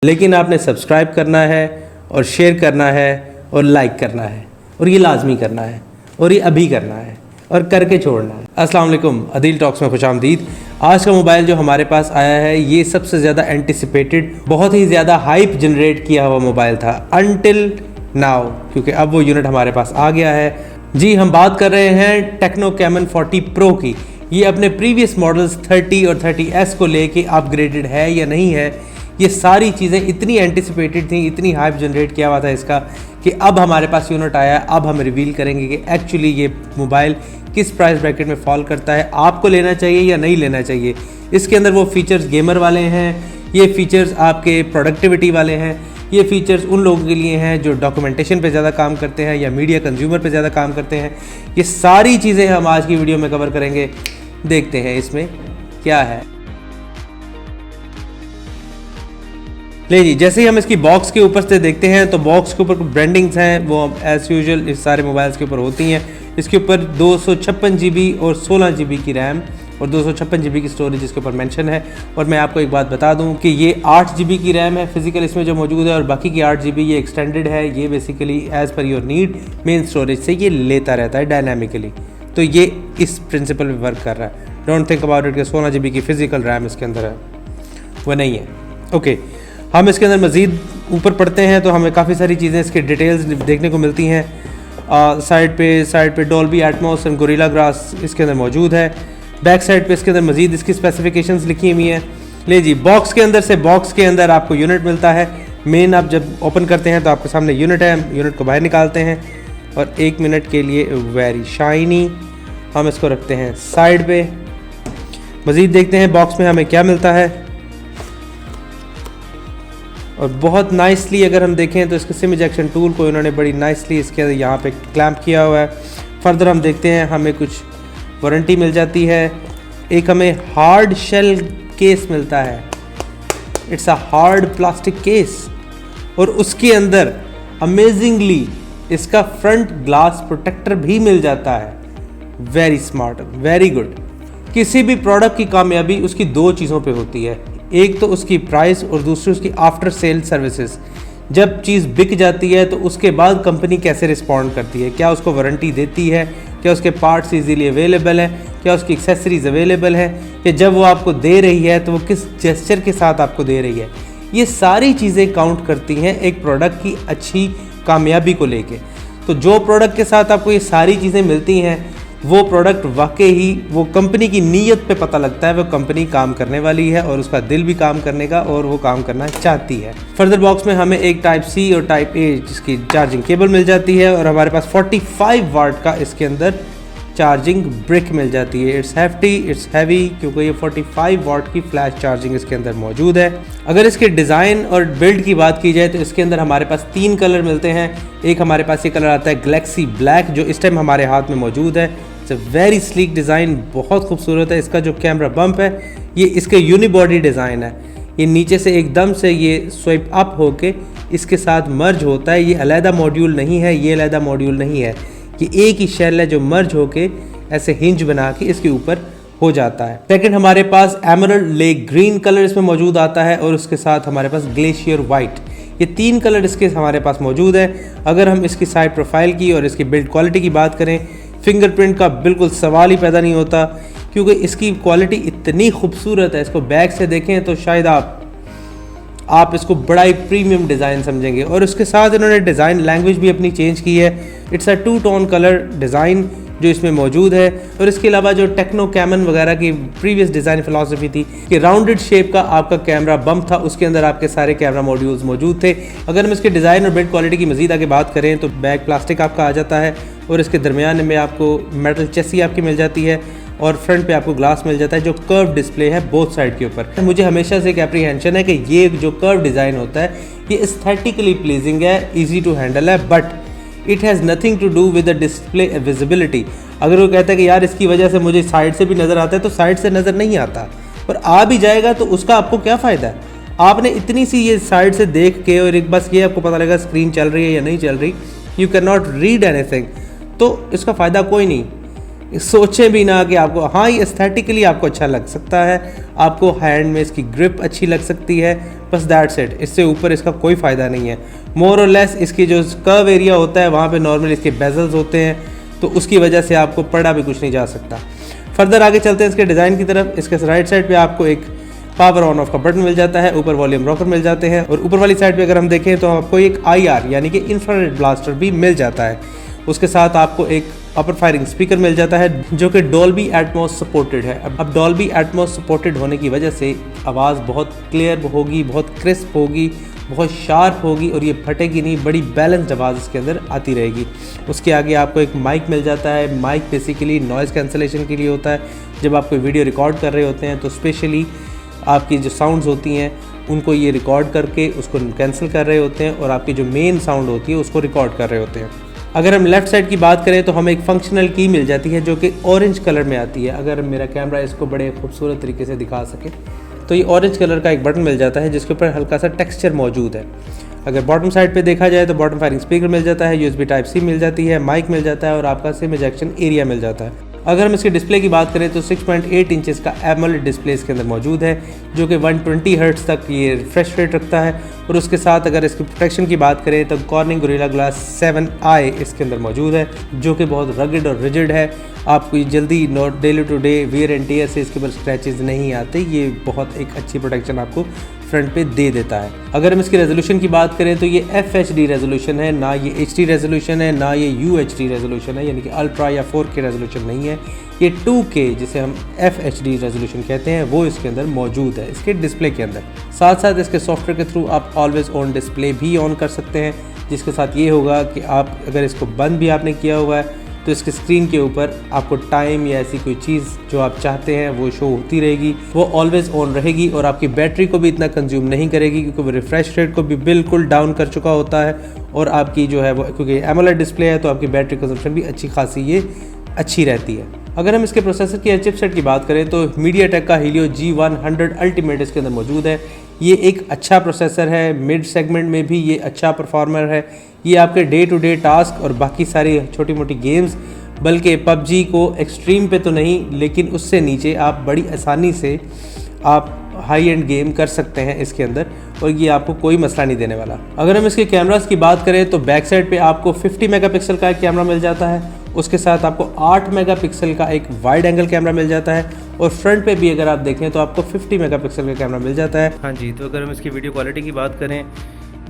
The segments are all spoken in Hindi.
लेकिन आपने सब्सक्राइब करना है और शेयर करना है और लाइक करना है और ये लाजमी करना है और ये अभी करना है और करके छोड़ना है। अस्सलाम वालेकुम, अदील टॉक्स में खुशामदीद। आज का मोबाइल जो हमारे पास आया है ये सबसे ज़्यादा एंटिसिपेटेड, बहुत ही ज़्यादा हाइप जनरेट किया हुआ मोबाइल था अनटिल नाउ, क्योंकि अब वो यूनिट हमारे पास आ गया है। जी, हम बात कर रहे हैं टेक्नो कैमन 40 प्रो की। ये अपने प्रीवियस मॉडल्स 30 और 30S को लेके अपग्रेडेड है या नहीं है, ये सारी चीज़ें इतनी एंटिसिपेटेड थी, इतनी हाइप जनरेट किया हुआ था इसका कि अब हमारे पास यूनिट आया है। अब हम रिवील करेंगे कि एक्चुअली ये मोबाइल किस प्राइस ब्रैकेट में फॉल करता है, आपको लेना चाहिए या नहीं लेना चाहिए। इसके अंदर वो फीचर्स गेमर वाले हैं, ये फीचर्स आपके प्रोडक्टिविटी वाले हैं, ये फीचर्स उन लोगों के लिए हैं जो डॉक्यूमेंटेशन पे ज़्यादा काम करते हैं या मीडिया कंज्यूमर पे ज़्यादा काम करते हैं। ये सारी चीज़ें हम आज की वीडियो में कवर करेंगे। देखते हैं इसमें क्या है। ले जी, जैसे ही हम इसकी बॉक्स के ऊपर से देखते हैं तो बॉक्स के ऊपर ब्रांडिंग्स हैं, वो एज़ यूजुअल इस सारे मोबाइल्स के ऊपर होती हैं। इसके ऊपर 256 GB और 16 GB की रैम और 256 GB की स्टोरेज इसके ऊपर मेंशन है। और मैं आपको एक बात बता दूं कि ये 8 GB की रैम है फिजिकल इसमें जो मौजूद है, और बाकी की 8 GB ये एक्सटेंडेड है। ये basically as per your need main storage से ये लेता रहता है डायनामिकली, तो ये इस प्रिंसिपल पे वर्क कर रहा है। डोंट थिंक अबाउट इट कि 16 GB की फिजिकल रैम इसके अंदर है, वो नहीं है। ओके, हम इसके अंदर मज़ीद ऊपर पढ़ते हैं तो हमें काफ़ी सारी चीज़ें इसके डिटेल्स देखने को मिलती हैं। साइड पे Dolby Atmos and gorilla glass इसके अंदर मौजूद है। बैक साइड पे इसके अंदर मज़ीद इसकी स्पेसिफिकेशंस लिखी हुई हैं। ले जी, बॉक्स के अंदर आपको यूनिट मिलता है। मेन आप जब ओपन करते हैं तो आपके सामने यूनिट है, यूनिट को बाहर निकालते हैं और 1 मिनट के लिए वेरी शाइनी हम इसको रखते हैं साइड पे। मज़ीद देखते हैं बॉक्स में हमें क्या मिलता है। और बहुत नाइसली अगर हम देखें तो इसके सिम इजेक्शन टूल को इन्होंने बड़ी नाइसली इसके यहाँ पे क्लैंप किया हुआ है। फर्दर हम देखते हैं हमें कुछ वारंटी मिल जाती है। एक हमें हार्ड शेल केस मिलता है, it's a hard plastic case, और उसके अंदर अमेजिंगली इसका फ्रंट ग्लास प्रोटेक्टर भी मिल जाता है। Very smart, very good. किसी भी प्रोडक्ट की कामयाबी उसकी 2 चीज़ों पे होती है, एक तो उसकी प्राइस और दूसरी उसकी आफ्टर सेल सर्विसेज। जब चीज़ बिक जाती है तो उसके बाद कंपनी कैसे रिस्पॉन्ड करती है, क्या उसको वारंटी देती है, क्या उसके पार्ट्स इजीली अवेलेबल हैं, क्या उसकी एक्सेसरीज अवेलेबल है, कि जब वो आपको दे रही है तो वो किस जेस्चर के साथ आपको दे रही है। ये सारी चीज़ें काउंट करती हैं एक प्रोडक्ट की अच्छी कामयाबी को लेके। तो जो प्रोडक्ट के साथ आपको ये सारी चीज़ें मिलती हैं वो प्रोडक्ट वाकई ही वो कंपनी की नीयत पे पता लगता है, वो कंपनी काम करने वाली है और उसका दिल भी काम करने का और वो काम करना चाहती है। फर्दर बॉक्स में हमें एक टाइप C और टाइप A जिसकी चार्जिंग केबल मिल जाती है, और हमारे पास 45 वाट का इसके अंदर चार्जिंग ब्रिक मिल जाती है। इट्स हैफ्टी, इट्स हैवी, क्योंकि ये 45 वाट की फ्लैश चार्जिंग इसके अंदर मौजूद है। अगर इसके डिज़ाइन और बिल्ड की बात की जाए तो इसके अंदर हमारे पास 3 कलर मिलते हैं। एक हमारे पास ये कलर आता है गैलेक्सी ब्लैक, जो इस टाइम हमारे हाथ में मौजूद है। It's a very sleek design, बहुत खूबसूरत है। इसका जो कैमरा बम्प है ये इसके यूनिबॉडी डिज़ाइन है। ये नीचे से एकदम से ये स्वाइप अप होके इसके साथ मर्ज होता है। ये अलहदा मॉड्यूल नहीं है, ये अलहदा मॉड्यूल नहीं है, ये एक ही शेल है जो मर्ज होके ऐसे हिंज बना के इसके ऊपर हो जाता है। सेकंड, हमारे पास एमरल्ड लेक ग्रीन कलर इसमें मौजूद आता है, और उसके साथ हमारे पास ग्लेशियर वाइट, ये 3 कलर इसके हमारे पास मौजूद है। अगर हम इसकी साइड प्रोफाइल की और इसकी बिल्ड क्वालिटी की बात करें, फिंगरप्रिंट का बिल्कुल सवाल ही पैदा नहीं होता, क्योंकि इसकी क्वालिटी इतनी खूबसूरत है। इसको बैक से देखें तो शायद आप इसको बड़ा ही प्रीमियम डिज़ाइन समझेंगे। और उसके साथ इन्होंने डिज़ाइन लैंग्वेज भी अपनी चेंज की है। It's a 2 tone colour design जो इसमें मौजूद है। और इसके अलावा जो टेक्नो कैमन वगैरह की प्रीवियस डिज़ाइन फिलॉसफी थी कि राउंडेड शेप का आपका कैमरा बम्प था, उसके अंदर आपके सारे कैमरा मॉड्यूल्स मौजूद थे। अगर हम इसके डिज़ाइन और बिल्ड क्वालिटी की मज़ीद आगे बात करें तो बैक प्लास्टिक आपका आ जाता है, और इसके दरमियान में आपको मेटल चेसी आपकी मिल जाती है, और फ्रंट पे आपको ग्लास मिल जाता है जो कर्व डिस्प्ले है बोथ साइड के ऊपर। मुझे हमेशा से एक एप्रीहेंशन है कि ये जो कर्व डिज़ाइन होता है ये एस्थेटिकली प्लीजिंग है, इजी टू हैंडल है, but it has nothing to do with the display visibility. अगर वो कहता है कि यार इसकी वजह से मुझे साइड से भी नज़र आता है, तो साइड से नज़र नहीं आता, और आ भी जाएगा तो उसका आपको क्या फ़ायदा है। आपने इतनी सी ये साइड से देख के और एक बस ये आपको पता लगेगा स्क्रीन चल रही है या नहीं चल रही, you can not read anything, तो इसका फ़ायदा कोई नहीं। सोचें भी ना कि आपको, हाँ ये एस्थेटिकली आपको अच्छा लग सकता है, आपको हैंड में इसकी ग्रिप अच्छी लग सकती है, बस दैट्स इट, इससे ऊपर इसका कोई फ़ायदा नहीं है। मोर और लेस इसकी जो कर्व एरिया होता है वहाँ पे नॉर्मली इसके बेजल्स होते हैं, तो उसकी वजह से आपको पढ़ा भी कुछ नहीं जा सकता। फर्दर आगे चलते हैं इसके डिज़ाइन की तरफ। इसके राइट साइड पे आपको एक पावर ऑन ऑफ का बटन मिल जाता है, ऊपर वॉल्यूम रॉकर मिल जाते हैं, और ऊपर वाली साइड पे अगर हम देखें तो आपको एक IR यानी कि इंफ्रारेड ब्लास्टर भी मिल जाता है। उसके साथ आपको एक अपर फायरिंग स्पीकर मिल जाता है जो कि डॉल्बी एटमॉस सपोर्टेड है। अब डॉल्बी एटमॉस सपोर्टेड होने की वजह से आवाज़ बहुत क्लियर होगी, बहुत क्रिस्प होगी, बहुत शार्प होगी, और ये फटेगी नहीं, बड़ी बैलेंस्ड आवाज़ इसके अंदर आती रहेगी। उसके आगे आपको एक माइक मिल जाता है। माइक बेसिकली नॉइज़ कैंसलेशन के लिए होता है। जब आप कोई वीडियो रिकॉर्ड कर रहे होते हैं तो स्पेशली आपकी जो साउंड्स होती हैं उनको ये रिकॉर्ड करके उसको कैंसिल कर रहे होते हैं, और आपकी जो मेन साउंड होती है उसको रिकॉर्ड कर रहे होते हैं। अगर हम लेफ़्ट साइड की बात करें तो हमें एक फंक्शनल की मिल जाती है जो कि ऑरेंज कलर में आती है। अगर मेरा कैमरा इसको बड़े खूबसूरत तरीके से दिखा सके तो ये ऑरेंज कलर का एक बटन मिल जाता है जिसके ऊपर हल्का सा टेक्सचर मौजूद है। अगर बॉटम साइड पे देखा जाए तो बॉटम फायरिंग स्पीकर मिल जाता है, USB Type-C मिल जाती है, माइक मिल जाता है, और आपका सिम इजेक्शन एरिया मिल जाता है। अगर हम इसके डिस्प्ले की बात करें तो 6.8 इंचेस का AMOLED डिस्प्ले इसके अंदर मौजूद है जो कि 120 हर्ट्ज तक ये रिफ्रेश रेट रखता है। और उसके साथ अगर इसकी प्रोटेक्शन की बात करें तो कॉर्निंग गोरिल्ला ग्लास 7i इसके अंदर मौजूद है जो कि बहुत रगड और रिजिड है। आपको जल्दी daily to day wear and tear से इसके ऊपर स्क्रैचेस नहीं आते। ये बहुत एक अच्छी प्रोटेक्शन आपको फ्रंट पे दे देता है। अगर हम इसकी रेजोल्यूशन की बात करें तो ये FHD रेजोल्यूशन है, ना ये HD रेजोल्यूशन है, ना ये UHD रेजोल्यूशन है, यानी कि अल्ट्रा या 4K रेजोल्यूशन नहीं है। ये 2K जिसे हम FHD रेजोल्यूशन कहते हैं वो इसके अंदर मौजूद है इसके डिस्प्ले के अंदर। साथ साथ इसके सॉफ्टवेयर के थ्रू आप ऑलवेज ऑन डिस्प्ले भी ऑन कर सकते हैं, जिसके साथ ये होगा कि आप अगर इसको बंद भी आपने किया हुआ है तो इसके स्क्रीन के ऊपर आपको टाइम या ऐसी कोई चीज़ जो आप चाहते हैं वो शो होती रहेगी, वो ऑलवेज ऑन रहेगी, और आपकी बैटरी को भी इतना कंज्यूम नहीं करेगी क्योंकि वो रिफ्रेश रेट को भी बिल्कुल डाउन कर चुका होता है। और आपकी जो है वो क्योंकि AMOLED डिस्प्ले है तो आपकी बैटरी कंजम्पशन भी अच्छी खासी ये अच्छी रहती है। अगर हम इसके प्रोसेसर की चिपसेट की बात करें तो MediaTek का Helio G100 अल्टीमेट इसके अंदर मौजूद है। ये एक अच्छा प्रोसेसर है, मिड सेगमेंट में भी ये अच्छा परफॉर्मर है। ये आपके डे टू डे टास्क और बाकी सारी छोटी मोटी गेम्स, बल्कि PUBG को एक्सट्रीम पे तो नहीं लेकिन उससे नीचे आप बड़ी आसानी से आप हाई एंड गेम कर सकते हैं इसके अंदर, और ये आपको कोई मसला नहीं देने वाला। अगर हम इसके कैमरास की बात करें तो बैक साइड पे आपको 50 मेगापिक्सल का एक कैमरा मिल जाता है। उसके साथ आपको 8 मेगापिक्सल का एक वाइड एंगल कैमरा मिल जाता है, और फ्रंट पे भी अगर आप देखें तो आपको 50 मेगापिक्सल का कैमरा मिल जाता है। हाँ जी, तो अगर हम इसकी वीडियो क्वालिटी की बात करें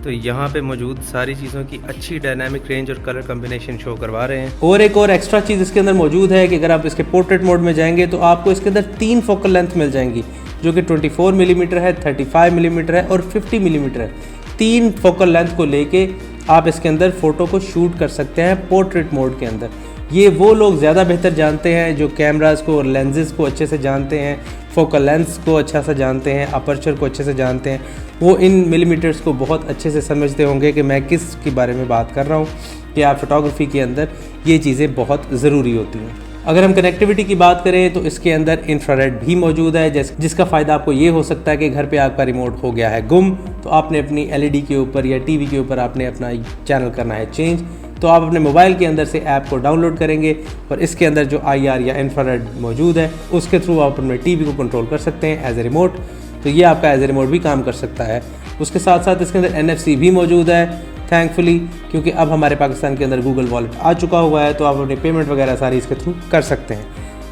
तो यहाँ पे मौजूद सारी चीज़ों की अच्छी डायनामिक रेंज और कलर कम्बिनेशन शो करवा रहे हैं। और एक और एक्स्ट्रा चीज़ इसके अंदर मौजूद है कि अगर आप इसके पोर्ट्रेट मोड में जाएंगे तो आपको इसके अंदर 3 फोकल लेंथ मिल जाएंगी जो कि 24 मिलीमीटर है, 35 मिलीमीटर है और 50 मिलीमीटर है। 3 फोकल लेंथ को लेके आप इसके अंदर फ़ोटो को शूट कर सकते हैं पोर्ट्रेट मोड के अंदर। ये वो लोग ज़्यादा बेहतर जानते हैं जो कैमरास को और लेंसेज को अच्छे से जानते हैं, फोकल लेंस को अच्छा से जानते हैं, अपर्चर को अच्छे से जानते हैं। वो इन मिलीमीटर्स को बहुत अच्छे से समझते होंगे कि मैं किस के बारे में बात कर रहा हूँ, कि आप फोटोग्राफी के अंदर ये चीज़ें बहुत ज़रूरी होती हैं। अगर हम कनेक्टिविटी की बात करें तो इसके अंदर इंफ्रारेड भी मौजूद है, जिसका फ़ायदा आपको ये हो सकता है कि घर पे आपका रिमोट हो गया है गुम, तो आपने अपनी LED के ऊपर या टीवी के ऊपर आपने अपना चैनल करना है चेंज, तो आप अपने मोबाइल के अंदर से ऐप को डाउनलोड करेंगे और इसके अंदर जो IR या इंफ्रारेड मौजूद है उसके थ्रू आप अपने टीवी को कंट्रोल कर सकते हैं एज ए रिमोट। तो ये आपका एज ए रिमोट भी काम कर सकता है। उसके साथ साथ इसके अंदर NFC भी मौजूद है थैंकफुली, क्योंकि अब हमारे पाकिस्तान के अंदर गूगल वॉलेट आ चुका हुआ है, तो आप अपने पेमेंट वगैरह सारी इसके थ्रू कर सकते हैं।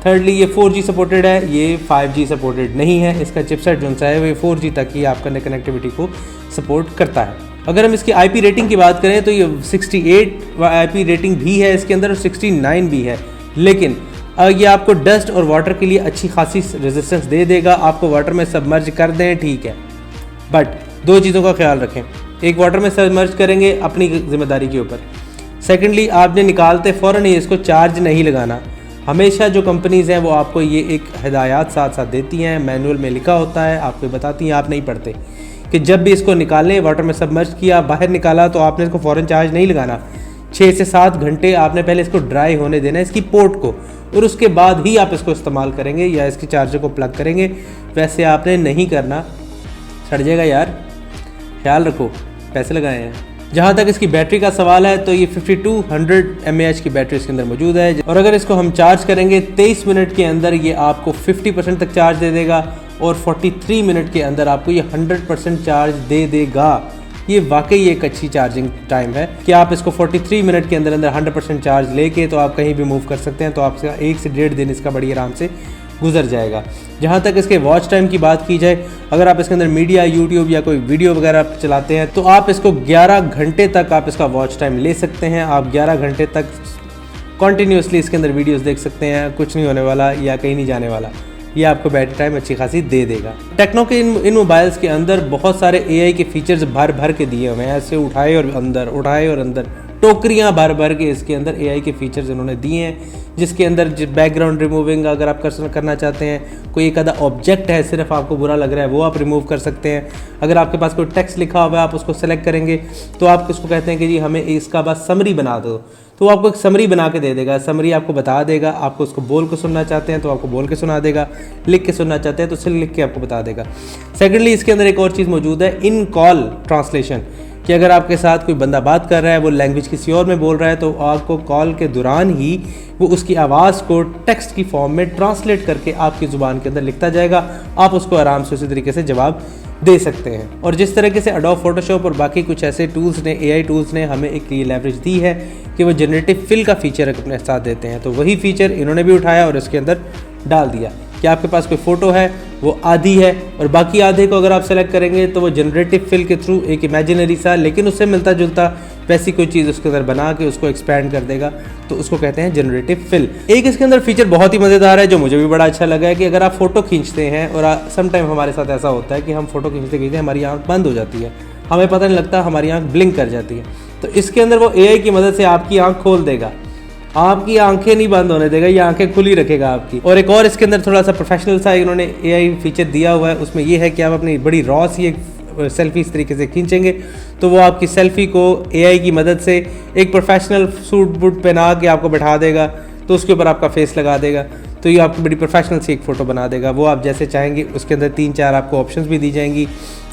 थर्डली ये 4G सपोर्टेड है, ये 5G सपोर्टेड नहीं है। इसका चिपसेट जो है वो 4G तक ही आपका कनेक्टिविटी को सपोर्ट करता है। अगर हम इसकी IP रेटिंग की बात करें तो ये 68 IP रेटिंग भी है इसके अंदर और 69 भी है, लेकिन ये आपको डस्ट और वाटर के लिए अच्छी खासी रेजिस्टेंस दे देगा। आपको वाटर में सबमर्ज कर दें ठीक है, बट 2 चीज़ों का ख्याल रखें। एक, वाटर में सबमर्ज करेंगे अपनी जिम्मेदारी के ऊपर। सेकेंडली, आपने निकालते फ़ौरन ही इसको चार्ज नहीं लगाना। हमेशा जो कंपनीज़ हैं वो आपको ये एक हिदायत साथ साथ देती हैं, मैनुअल में लिखा होता है, आपको बताती हैं, आप नहीं पढ़ते, कि जब भी इसको निकालें, वाटर में सबमर्ज किया, बाहर निकाला, तो आपने इसको फ़ौरन चार्ज नहीं लगाना। 6 से 7 घंटे आपने पहले इसको ड्राई होने देना है इसकी पोर्ट को, और उसके बाद ही आप इसको इस्तेमाल करेंगे या इसकी चार्जर को प्लग करेंगे। वैसे आपने नहीं करना, सड़ जाएगा यार, ख्याल रखो, पैसे लगाए हैं। जहाँ तक इसकी बैटरी का सवाल है तो ये 5200 mAh की बैटरी इसके अंदर मौजूद है, और अगर इसको हम चार्ज करेंगे 23 मिनट के अंदर ये आपको 50% तक चार्ज दे देगा, और 43 मिनट के अंदर आपको ये 100% चार्ज दे देगा। ये वाकई एक अच्छी चार्जिंग टाइम है कि आप इसको 43 मिनट के अंदर 100% चार्ज लेके तो आप कहीं भी मूव कर सकते हैं। तो आपका 1 से 1.5 दिन इसका बड़ी आराम से गुजर जाएगा। जहाँ तक इसके वॉच टाइम की बात की जाए, अगर आप इसके अंदर मीडिया, यूट्यूब या कोई वीडियो वगैरह चलाते हैं तो आप इसको 11 घंटे तक आप इसका वॉच टाइम ले सकते हैं। आप 11 घंटे तक कॉन्टीन्यूसली इसके अंदर वीडियोस देख सकते हैं, कुछ नहीं होने वाला या कहीं नहीं जाने वाला। ये आपको बैटरी टाइम अच्छी खासी दे देगा। टेक्नो के इन मोबाइल्स के अंदर बहुत सारे एआई के फीचर्स भर के दिए हुए हैं, ऐसे उठाए और अंदर टोकरियां भर के इसके अंदर एआई के फीचर्स इन्होंने दिए हैं, जिसके अंदर बैकग्राउंड रिमूविंग अगर आप करना चाहते हैं, कोई एक आधा ऑब्जेक्ट है सिर्फ आपको बुरा लग रहा है वो आप रिमूव कर सकते हैं। अगर आपके पास कोई टेक्स्ट लिखा हुआ है आप उसको सेलेक्ट करेंगे तो आप उसको कहते हैं कि जी हमें इसका बस समरी बना दो, तो वो आपको एक समरी बना के दे देगा। समरी आपको बता देगा, आपको उसको बोल के सुनना चाहते हैं तो आपको बोल के सुना देगा, लिख के सुनना चाहते हैं तो सिर्फ लिख के आपको बता देगा। सेकेंडली इसके अंदर एक और चीज़ मौजूद है, इन कॉल ट्रांसलेशन, कि अगर आपके साथ कोई बंदा बात कर रहा है, वो लैंग्वेज किसी और में बोल रहा है तो आपको कॉल के दौरान ही वो उसकी आवाज़ को टेक्स्ट की फॉर्म में ट्रांसलेट करके आपकी ज़ुबान के अंदर लिखता जाएगा। आप उसको आराम से उसी तरीके से जवाब दे सकते हैं। और जिस तरीके से एडोब फोटोशॉप और बाकी कुछ ऐसे टूल्स ने, एआई टूल्स ने हमें एक ये लेवरेज दी है कि वो जनरेटिव फिल का फीचर अपने साथ देते हैं, तो वही फीचर इन्होंने भी उठाया और इसके अंदर डाल दिया कि आपके पास कोई फ़ोटो है वो आधी है और बाकी आधे को अगर आप सेलेक्ट करेंगे तो वो जनरेटिव फिल के थ्रू एक इमेजिनरी सा लेकिन उससे मिलता जुलता वैसी कोई चीज़ उसके अंदर बना के उसको एक्सपैंड कर देगा, तो उसको कहते हैं जनरेटिव फिल। एक इसके अंदर फीचर बहुत ही मज़ेदार है जो मुझे भी बड़ा अच्छा लगा है कि अगर आप फ़ोटो खींचते हैं और सम टाइम हमारे साथ ऐसा होता है कि हम फ़ोटो खींचते हमारी आँख बंद हो जाती है, हमें पता नहीं लगता, हमारी आँख ब्लिंक कर जाती है, तो इसके अंदर वो एआई की मदद से आपकी आँख खोल देगा, आपकी आंखें नहीं बंद होने देगा, ये आंखें खुली रखेगा आपकी। और एक और इसके अंदर थोड़ा सा प्रोफेशनल सा इन्होंने एआई फीचर दिया हुआ है, उसमें ये है कि आप अपनी बड़ी रॉ सी एक सेल्फी इस तरीके से खींचेंगे तो वो आपकी सेल्फी को एआई की मदद से एक प्रोफेशनल सूट बूट पहना के आपको बैठा देगा, तो उसके ऊपर आपका फेस लगा देगा, तो ये आपकी बड़ी प्रोफेशनल सी एक फ़ोटो बना देगा। वो आप जैसे चाहेंगे उसके अंदर 3-4 आपको ऑप्शंस भी दी जाएंगी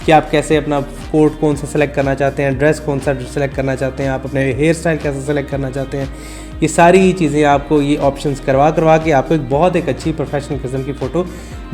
कि आप कैसे अपना कोट कौन सा सेलेक्ट करना चाहते हैं, ड्रेस कौन सा सेलेक्ट करना चाहते हैं, आप अपने हेयर स्टाइल कैसे सेलेक्ट करना चाहते हैं। ये सारी चीज़ें आपको ये ऑप्शंस करवा के आपको एक अच्छी प्रोफेशनल किस्म की फ़ोटो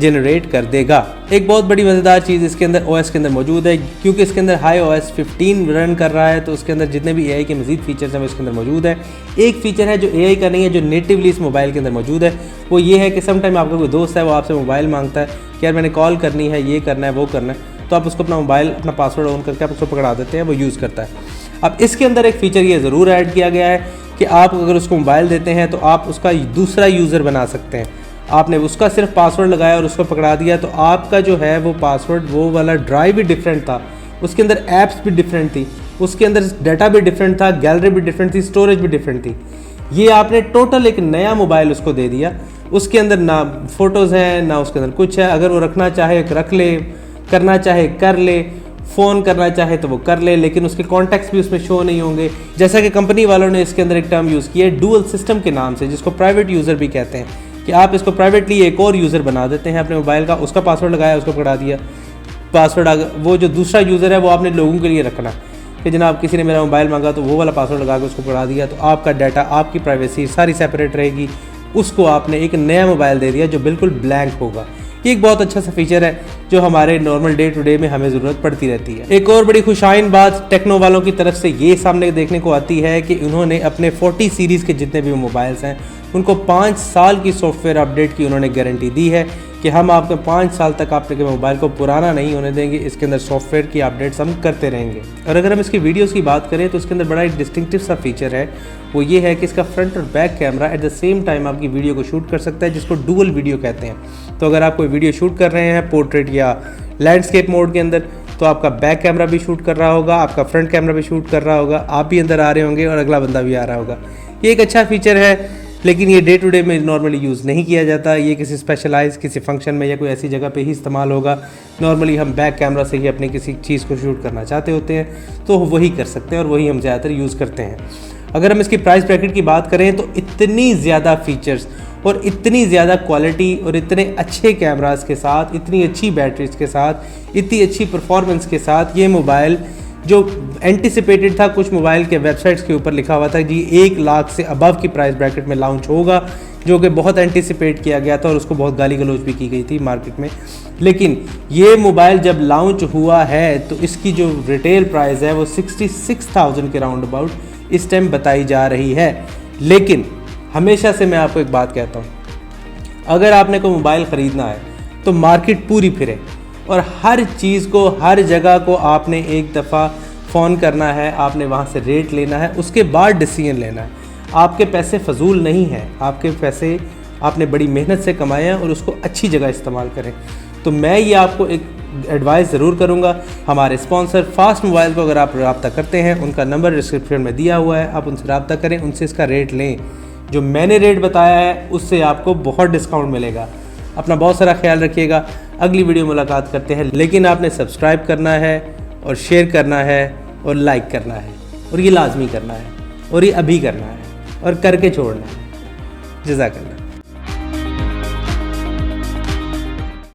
जनरेट कर देगा। एक बहुत बड़ी मज़ेदार चीज़ इसके अंदर ओएस के अंदर मौजूद है, क्योंकि इसके अंदर हाई ओएस 15 रन कर रहा है, तो उसके अंदर जितने भी एआई के मज़ीद फीचर्स हैं वो इसके अंदर मौजूद है। एक फीचर है जो एआई का नहीं है, जो नेटिवली इस मोबाइल के अंदर मौजूद है, वो ये है कि समटाइम आपका कोई दोस्त है वो आपसे मोबाइल मांगता है कि यार मैंने कॉल करनी है, ये करना है, वो करना है, तो आप उसको अपना मोबाइल अपना पासवर्ड ऑन करके आप उसको पकड़ा देते हैं, वो यूज़ करता है। अब इसके अंदर एक फ़ीचर ये ज़रूर ऐड किया गया है कि आप अगर उसको मोबाइल देते हैं तो आप उसका दूसरा यूज़र बना सकते हैं। आपने उसका सिर्फ पासवर्ड लगाया और उसको पकड़ा दिया तो आपका जो है वो पासवर्ड, वो वाला ड्राइव भी डिफरेंट था, उसके अंदर ऐप्स भी डिफरेंट थी, उसके अंदर डाटा भी डिफरेंट था, गैलरी भी डिफरेंट थी, स्टोरेज भी डिफरेंट थी। ये आपने टोटल एक नया मोबाइल उसको दे दिया, उसके अंदर ना फ़ोटोज़ हैं ना उसके अंदर कुछ है। अगर वो रखना चाहे रख ले, करना चाहे कर ले, फ़ोन करना चाहे तो वो कर ले, लेकिन उसके कॉन्टैक्ट्स भी उसमें शो नहीं होंगे। जैसा कि कंपनी वालों ने इसके अंदर एक टर्म यूज़ किया है डुअल सिस्टम के नाम से, जिसको प्राइवेट यूज़र भी कहते हैं, कि आप इसको प्राइवेटली एक और यूज़र बना देते हैं अपने मोबाइल का, उसका पासवर्ड लगाया, उसको पकड़ा दिया, पासवर्ड वो जो दूसरा यूज़र है वो आपने लोगों के लिए रखना कि जनाब किसी ने मेरा मोबाइल मांगा तो वो वाला पासवर्ड लगा के उसको पकड़ा दिया, तो आपका डाटा, आपकी प्राइवेसी सारी सेपरेट रहेगी। उसको आपने एक नया मोबाइल दे दिया जो बिल्कुल ब्लैंक होगा। ये एक बहुत अच्छा सा फीचर है जो हमारे नॉर्मल डे टू डे में हमें ज़रूरत पड़ती रहती है। एक और बड़ी खुशाइन बात टेक्नो वालों की तरफ से ये सामने देखने को आती है कि उन्होंने अपने 40 सीरीज़ के जितने भी मोबाइल्स हैं उनको 5 साल की सॉफ्टवेयर अपडेट की उन्होंने गारंटी दी है कि हम आपको 5 साल तक आपके मोबाइल को पुराना नहीं होने देंगे, इसके अंदर सॉफ्टवेयर की अपडेट्स हम करते रहेंगे। और अगर हम इसकी वीडियोस की बात करें तो इसके अंदर बड़ा एक डिस्टिंक्टिव सा फीचर है, वो ये है कि इसका फ्रंट और back camera at the same time आपकी वीडियो को शूट कर सकता है, जिसको डुअल वीडियो कहते हैं। तो अगर आप कोई वीडियो शूट कर रहे हैं पोर्ट्रेट या लैंडस्केप मोड के अंदर, तो आपका बैक कैमरा भी शूट कर रहा होगा, आपका फ्रंट कैमरा भी शूट कर रहा होगा, आप भी अंदर आ रहे होंगे और अगला बंदा भी आ रहा होगा। ये एक अच्छा फीचर है, लेकिन ये डे टू डे में नॉर्मली यूज़ नहीं किया जाता। ये किसी स्पेशलाइज किसी फंक्शन में या कोई ऐसी जगह पे ही इस्तेमाल होगा। नॉर्मली हम बैक कैमरा से ही अपनी किसी चीज़ को शूट करना चाहते होते हैं तो वही कर सकते हैं और वही हम ज़्यादातर यूज़ करते हैं। अगर हम इसकी प्राइस ब्रैकेट की बात करें तो इतनी ज़्यादा फीचर्स और इतनी ज़्यादा क्वालिटी और इतने अच्छे कैमरास के साथ, इतनी अच्छी बैटरीज के साथ, इतनी अच्छी परफॉर्मेंस के साथ ये मोबाइल जो एंटिसिपेटेड था, कुछ मोबाइल के वेबसाइट्स के ऊपर लिखा हुआ था जी 1 लाख से अबव की प्राइस ब्रैकेट में लॉन्च होगा, जो कि बहुत एंटिसिपेट किया गया था और उसको बहुत गाली गलौज भी की गई थी मार्केट में। लेकिन ये मोबाइल जब लॉन्च हुआ है तो इसकी जो रिटेल प्राइस है वो 66,000 के राउंड अबाउट इस टाइम बताई जा रही है। लेकिन हमेशा से मैं आपको एक बात कहता हूँ, अगर आपने कोई मोबाइल ख़रीदना है तो मार्केट पूरी फिरे और हर चीज़ को, हर जगह को आपने एक दफ़ा फ़ोन करना है, आपने वहाँ से रेट लेना है, उसके बाद डिसीजन लेना है। आपके पैसे फजूल नहीं हैं, आपके पैसे आपने बड़ी मेहनत से कमाए हैं और उसको अच्छी जगह इस्तेमाल करें। तो मैं ये आपको एक एडवाइस ज़रूर करूँगा, हमारे स्पॉन्सर फास्ट मोबाइल को अगर आप रब्ता करते हैं, उनका नंबर डिस्क्रिप्शन में दिया हुआ है, आप उनसे रब्ता करें, उनसे इसका रेट लें। जो मैंने रेट बताया है उससे आपको बहुत डिस्काउंट मिलेगा। अपना बहुत सारा ख्याल रखिएगा। अगली वीडियो मुलाकात करते हैं, लेकिन आपने सब्सक्राइब करना है और शेयर करना है और लाइक करना है, और ये लाजमी करना है, और ये अभी करना है और करके छोड़ना है। जज़ाकल्लाह।